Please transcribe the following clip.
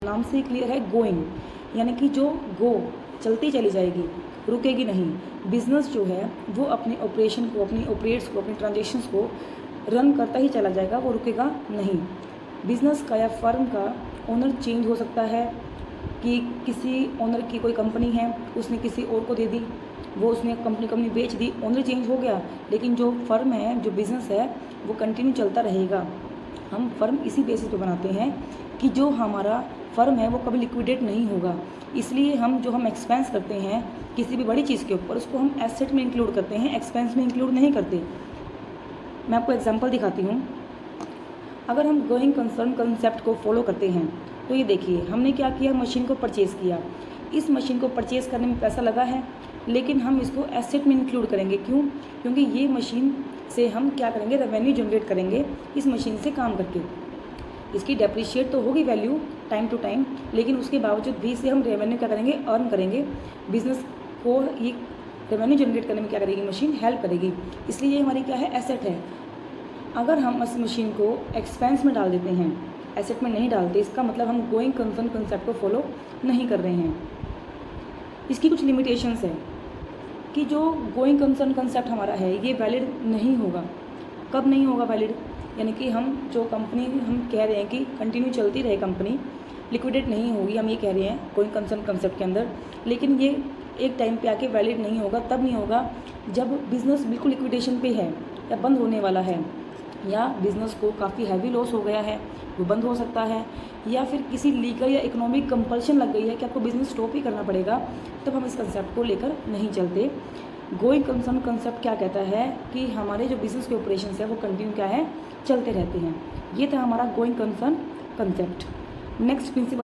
नाम से क्लियर है, गोइंग, यानी कि जो गो चलती चली जाएगी, रुकेगी नहीं। बिजनेस जो है वो अपने ऑपरेशन को, अपनी ऑपरेट्स को, अपनी ट्रांजेक्शन्स को रन करता ही चला जाएगा, वो रुकेगा नहीं। बिजनेस का या फर्म का ओनर चेंज हो सकता है कि किसी ओनर की कोई कंपनी है, उसने किसी और को दे दी, वो उसने कंपनी बेच दी, ओनर चेंज हो गया, लेकिन जो फर्म है, जो बिज़नेस है, वो कंटिन्यू चलता रहेगा। हम फर्म इसी बेसिस पे बनाते हैं कि जो हमारा फर्म है वो कभी लिक्विडेट नहीं होगा। इसलिए हम एक्सपेंस करते हैं किसी भी बड़ी चीज़ के ऊपर, उसको हम एसेट में इंक्लूड करते हैं, एक्सपेंस में इंक्लूड नहीं करते। मैं आपको एग्जांपल दिखाती हूँ। अगर हम गोइंग कंसर्न कंसेप्ट को फॉलो करते हैं तो ये देखिए, हमने क्या किया, मशीन को परचेज़ किया। इस मशीन को परचेज़ करने में पैसा लगा है, लेकिन हम इसको एसेट में इंक्लूड करेंगे। क्यों? क्योंकि ये मशीन से हम क्या करेंगे, रेवेन्यू जनरेट करेंगे इस मशीन से काम करके। इसकी डेप्रिशिएट तो होगी वैल्यू टाइम टू टाइम, लेकिन उसके बावजूद भी इसे हम रेवेन्यू क्या करेंगे, अर्न करेंगे। बिजनेस को ये रेवेन्यू जनरेट करने में क्या करेगी, मशीन हेल्प करेगी। इसलिए ये हमारी क्या है, एसेट है। अगर हम इस मशीन को एक्सपेंस में डाल देते हैं, एसेट में नहीं डालते, इसका मतलब हम गोइंग कंसर्न कंसेप्ट को फॉलो नहीं कर रहे हैं। इसकी कुछ लिमिटेशंस है कि जो गोइंग कंसर्न कंसेप्ट हमारा है ये वैलिड नहीं होगा। कब नहीं होगा वैलिड? यानी कि हम जो कंपनी हम कह रहे हैं कि कंटिन्यू चलती रहे, कंपनी लिक्विडेट नहीं होगी, हम ये कह रहे हैं गोइंग कंसर्न कंसेप्ट के अंदर, लेकिन ये एक टाइम पे आके वैलिड नहीं होगा। तब नहीं होगा जब बिज़नेस बिल्कुल लिक्विडेशन पे है या बंद होने वाला है, या बिज़नेस को काफ़ी हैवी लॉस हो गया है, वो बंद हो सकता है, या फिर किसी लीगल या इकोनॉमिक कंपल्शन लग गई है कि आपको बिज़नेस स्टॉप ही करना पड़ेगा, तब हम इस कंसेप्ट को लेकर नहीं चलते। गोइंग कंसर्न कंसेप्ट क्या कहता है कि हमारे जो बिज़नेस के ऑपरेशन है वो कंटिन्यू क्या है, चलते रहते हैं। ये था हमारा going concern concept. Next principle